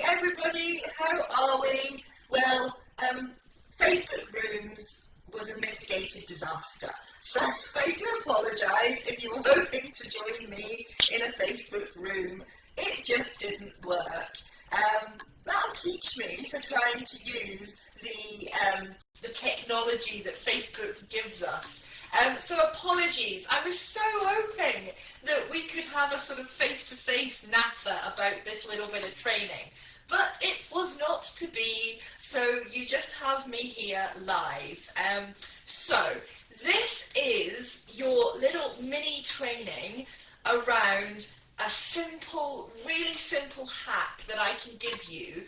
everybody, how are we? Well, Facebook Rooms was a mitigated disaster. So I do apologise if you were hoping to join me in a Facebook room. It just didn't work. That'll teach me for trying to use the technology that Facebook gives us. So apologies, I was so hoping that we could have a sort of face-to-face natter about this little bit of training, but it was not to be, so you just have me here live. So this is your little mini training around a simple, really simple hack that I can give you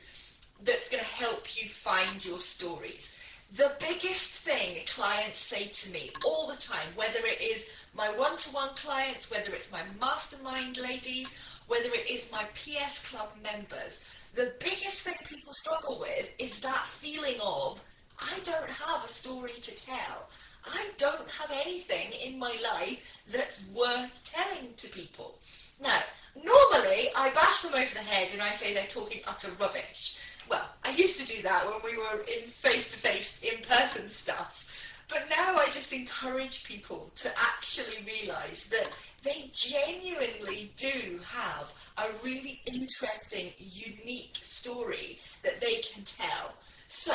that's going to help you find your stories. The biggest thing clients say to me all the time, whether it is my one-to-one clients, whether it's my mastermind ladies, whether it is my PS Club members, the biggest thing people struggle with is that feeling of, I don't have a story to tell. I don't have anything in my life that's worth telling to people. Now, normally I bash them over the head and I say they're talking utter rubbish. Well, I used to do that when we were in face-to-face, in-person stuff, but now I just encourage people to actually realise that they genuinely do have a really interesting, unique story that they can tell. So,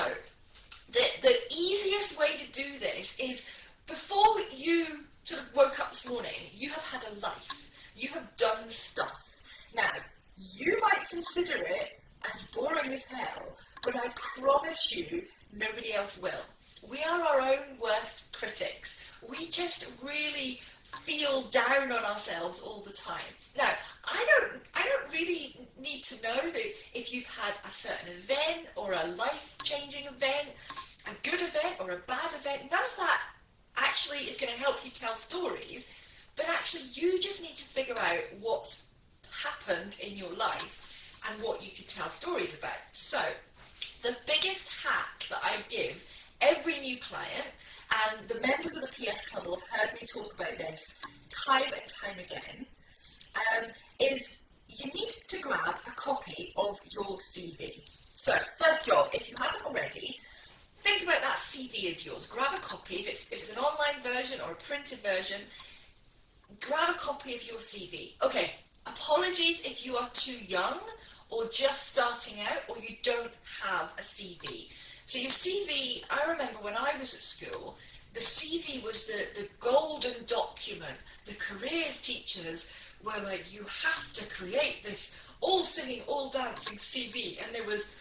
the easiest way to do this is, before you sort of woke up this morning, you have had a life. You have done stuff. Now, you might consider it as boring as hell, but I promise you, nobody else will. We are our own worst critics. We just really feel down on ourselves all the time. Now, I don't really need to know that if you've had a certain event or a life-changing event, a good event or a bad event. None of that actually is going to help you tell stories, but actually you just need to figure out what's happened in your life and what you can tell stories about. So, the biggest hack that I give every new client, and the members of the PS Club will have heard me talk about this time and time again, is you need to grab a copy of your CV. So, first job, if you haven't already, think about that CV of yours. Grab a copy, if it's an online version or a printed version, grab a copy of your CV. Okay, apologies if you are too young or just starting out or you don't have a CV. So your CV, I remember when I was at school, the CV was the golden document. The careers teachers were like, you have to create this all singing, all dancing CV, and there was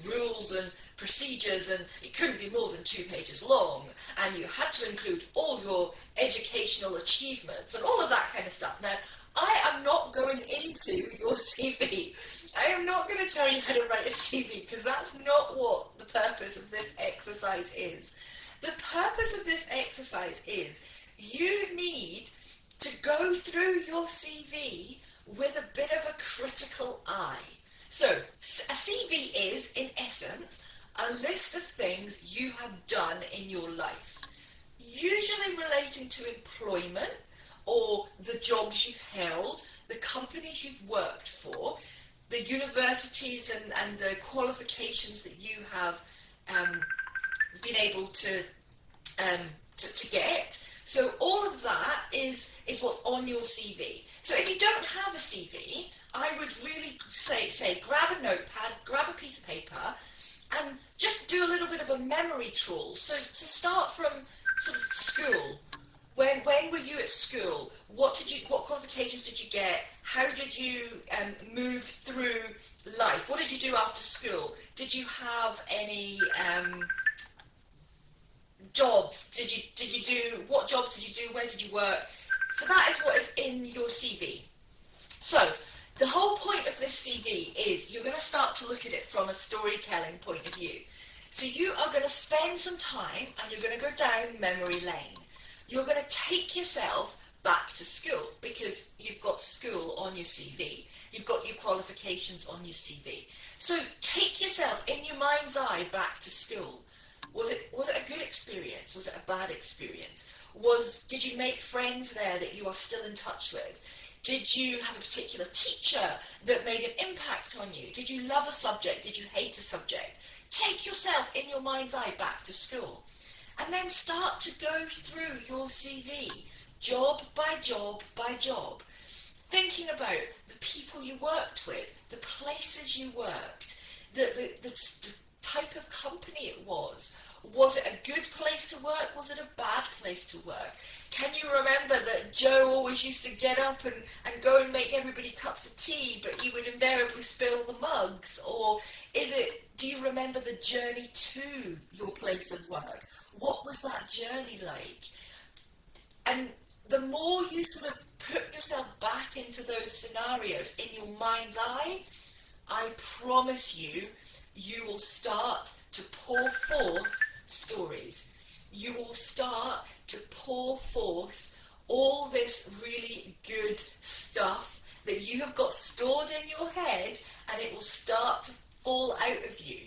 rules and procedures, and it couldn't be more than 2 pages long, and you had to include all your educational achievements and all of that kind of stuff. Now, I am not going into your CV. I am not going to tell you how to write a CV, because that's not what the purpose of this exercise is. The purpose of this exercise is you need to go through your CV with a bit of a critical eye. So, a CV is, in essence, a list of things you have done in your life, usually relating to employment or the jobs you've held, the companies you've worked for, the universities and the qualifications that you have been able to get. So all of that is what's on your CV. So if you don't have a CV, I would really say grab a notepad, grab a piece of paper, and just do a little bit of a memory trawl. So start from sort of school. When were you at school? What qualifications did you get? How did you move through life? What did you do after school? Did you have any jobs? What jobs did you do? Where did you work? So that is what is in your CV. So the whole point of this CV is you're going to start to look at it from a storytelling point of view. So you are going to spend some time and you're going to go down memory lane. You're going to take yourself back to school because you've got school on your CV. You've got your qualifications on your CV. So take yourself in your mind's eye back to school. Was it a good experience? Was it a bad experience? Did you make friends there that you are still in touch with? Did you have a particular teacher that made an impact on you? Did you love a subject? Did you hate a subject? Take yourself in your mind's eye back to school and then start to go through your CV, job by job by job, thinking about the people you worked with, the places you worked, the type of company it was. Was it a good place to work? Was it a bad place to work? Can you remember that Joe always used to get up and go and make everybody cups of tea, but he would invariably spill the mugs? Or do you remember the journey to your place of work? What was that journey like? And the more you sort of put yourself back into those scenarios in your mind's eye, I promise you, you will start to pour forth stories. You will start to pour forth all this really good stuff that you have got stored in your head, and it will start to fall out of you.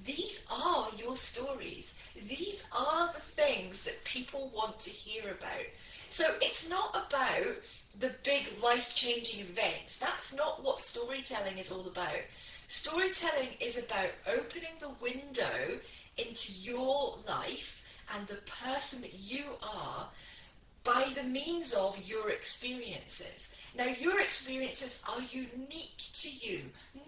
These are your stories. These are the things that people want to hear about. So it's not about the big life-changing events. That's not what storytelling is all about. Storytelling is about opening the window into your life and the person that you are by the means of your experiences. Now, your experiences are unique to you.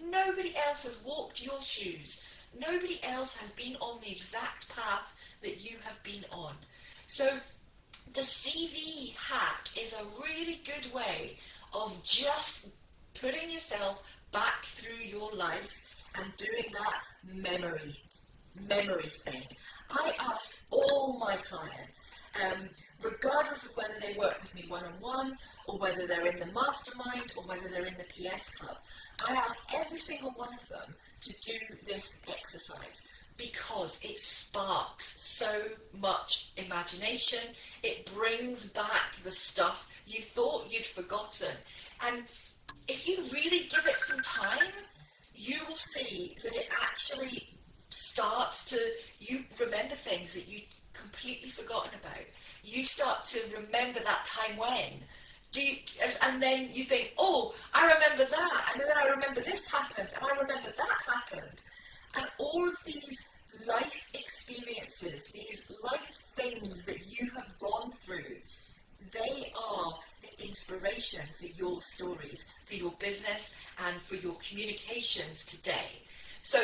Nobody else has walked your shoes. Nobody else has been on the exact path that you have been on. So the CV hat is a really good way of just putting yourself back through your life and doing that memory thing. I ask all my clients, regardless of whether they work with me one-on-one or whether they're in the mastermind or whether they're in the PS Club, I ask every single one of them to do this exercise because it sparks so much imagination. It brings back the stuff you thought you'd forgotten. And if you really give it some time, you will see that it actually starts to, you remember things that you'd completely forgotten about. You start to remember that time when. And then you think, oh, I remember that, and then I remember this happened, and I remember that happened. And all of these life experiences, these life things that you have gone through, they are the inspiration for your stories, for your business, and for your communications today. So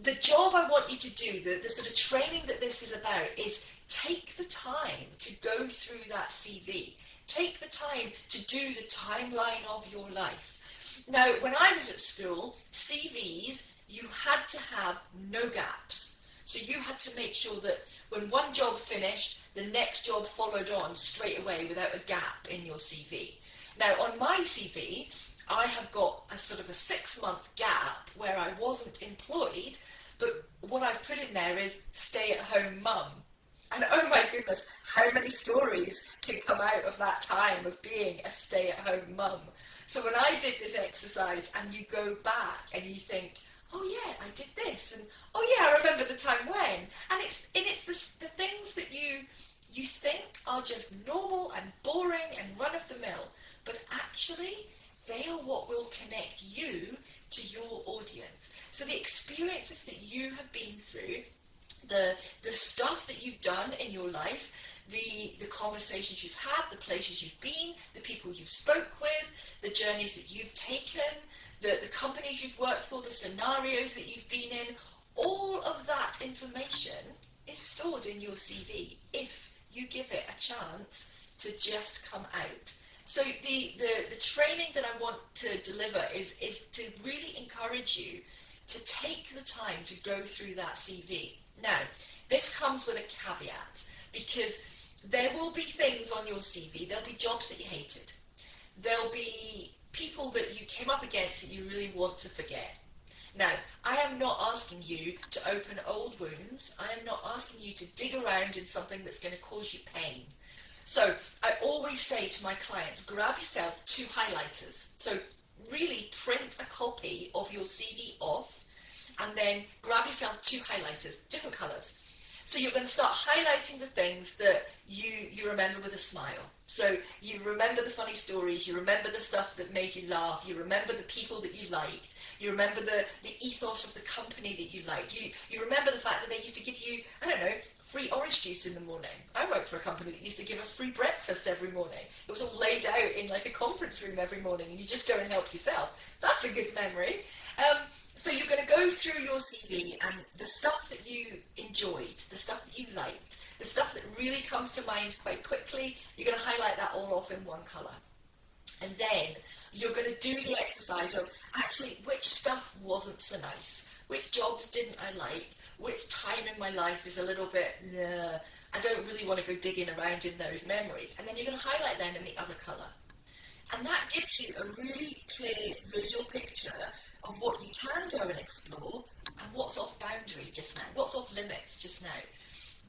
the job I want you to do, the sort of training that this is about, is take the time to go through that CV. Take the time to do the timeline of your life. Now, when I was at school, CVs, you had to have no gaps. So you had to make sure that when one job finished, the next job followed on straight away without a gap in your CV. Now, on my CV, I have got a sort of a 6-month gap where I wasn't employed, but what I've put in there is stay-at-home mum. And oh my goodness, how many stories can come out of that time of being a stay-at-home mum? So when I did this exercise and you go back and you think, oh yeah, I did this, and oh yeah, I remember the time when, and it's the things that you think are just normal and boring and run-of-the-mill, but actually they are what will connect you to your audience. So the experiences that you have been through, the stuff that you've done in your life, the conversations you've had, the places you've been, the people you've spoke with, the journeys that you've taken, the companies you've worked for, the scenarios that you've been in, all of that information is stored in your CV if you give it a chance to just come out. So the training that I want to deliver is to really encourage you to take the time to go through that CV. Now, this comes with a caveat, because there will be things on your CV, there'll be jobs that you hated, there'll be people that you came up against that you really want to forget. Now, I am not asking you to open old wounds. I am not asking you to dig around in something that's going to cause you pain. So I always say to my clients, grab yourself 2 highlighters. So really print a copy of your CV off and then grab yourself 2 highlighters, different colours. So you're going to start highlighting the things that you remember with a smile. So you remember the funny stories, you remember the stuff that made you laugh, you remember the people that you liked, you remember the ethos of the company that you liked, you remember the fact that they used to give you, I don't know, free orange juice in the morning. I worked for a company that used to give us free breakfast every morning. It was all laid out in like a conference room every morning and you just go and help yourself. That's a good memory. So you're going to go through your CV and the stuff that you enjoyed, the stuff that you liked, the stuff that really comes to mind quite quickly, you're going to highlight that all off in one colour. And then you're going to do the exercise of actually which stuff wasn't so nice, which jobs didn't I like, which time in my life is a little bit, I don't really want to go digging around in those memories. And then you're going to highlight them in the other colour. And that gives you a really clear visual picture of what you can go and explore and what's off boundary just now, what's off limits just now.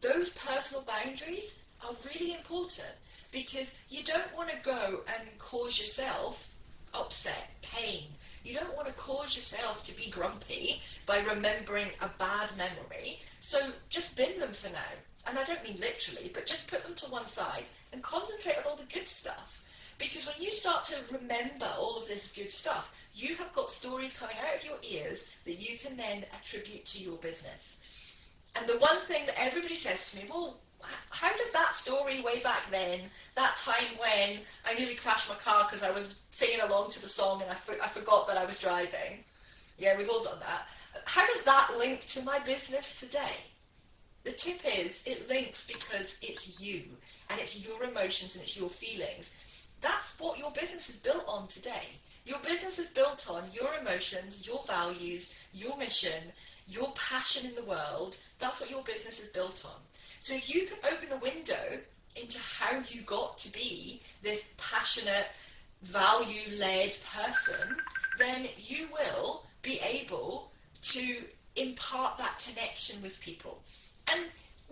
Those personal boundaries are really important because you don't want to go and cause yourself upset, pain. You don't want to cause yourself to be grumpy by remembering a bad memory. So just bin them for now. And I don't mean literally, but just put them to one side and concentrate on all the good stuff. Because when you start to remember all of this good stuff, you have got stories coming out of your ears that you can then attribute to your business. And the one thing that everybody says to me, well, how does that story way back then, that time when I nearly crashed my car because I was singing along to the song and I forgot that I was driving. Yeah, we've all done that. How does that link to my business today? The tip is it links because it's you and it's your emotions and it's your feelings. That's what your business is built on today. Your business is built on your emotions, your values, your mission, your passion in the world. That's what your business is built on. So if you can open a window into how you got to be this passionate, value-led person, then you will be able to impart that connection with people. And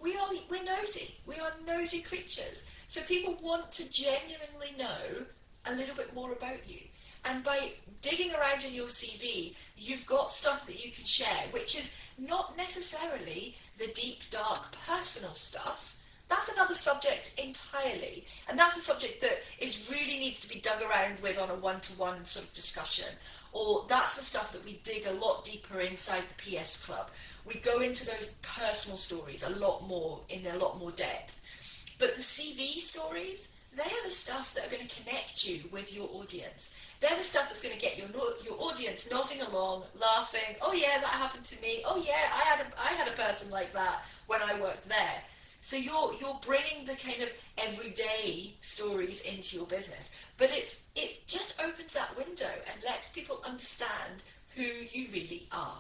we're nosy. We are nosy creatures. So people want to genuinely know a little bit more about you. And by digging around in your CV, you've got stuff that you can share, which is not necessarily the deep, dark, personal stuff. That's another subject entirely. And that's a subject that really needs to be dug around with on a one-to-one sort of discussion. Or that's the stuff that we dig a lot deeper inside the PS Club. We go into those personal stories a lot more, in a lot more depth. But the CV stories, they're the stuff that are going to connect you with your audience. They're the stuff that's going to get your audience nodding along, laughing. Oh yeah, that happened to me. Oh yeah, I had a person like that when I worked there. So you're bringing the kind of everyday stories into your business, but it just opens that window and lets people understand who you really are.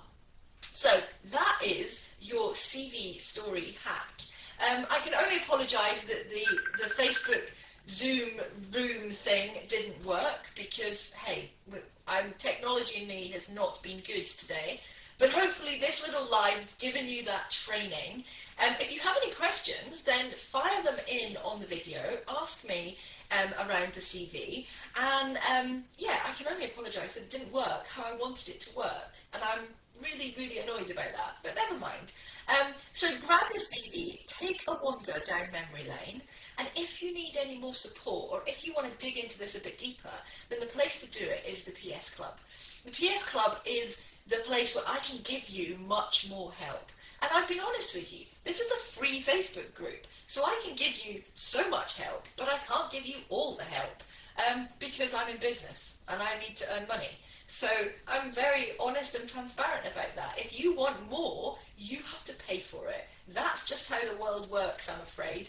So that is your CV story hack. I can only apologise that the Facebook Zoom room thing didn't work because, hey, technology in me has not been good today. But hopefully this little live has given you that training. If you have any questions, then fire them in on the video. Ask me around the CV. And yeah, I can only apologise that it didn't work how I wanted it to work. And I'm really, really annoyed about that, but never mind. So grab your CV, take a wander down memory lane, and if you need any more support, or if you want to dig into this a bit deeper, then the place to do it is the PS Club. The PS Club is the place where I can give you much more help. And I've been honest with you, this is a free Facebook group, so I can give you so much help, but I can't give you all the help, because I'm in business and I need to earn money. So I'm very honest and transparent about that. If you want more, you have to pay for it. That's just how the world works, I'm afraid.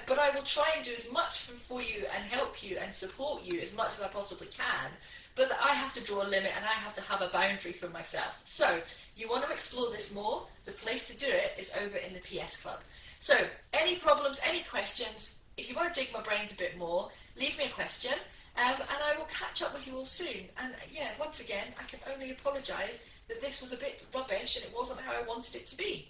But I will try and do as much for you and help you and support you as much as I possibly can. But I have to draw a limit and I have to have a boundary for myself. So you want to explore this more, the place to do it is over in the PS Club. So any problems, any questions, if you want to dig my brains a bit more, leave me a question. And I will catch up with you all soon. And yeah, once again, I can only apologise that this was a bit rubbish and it wasn't how I wanted it to be.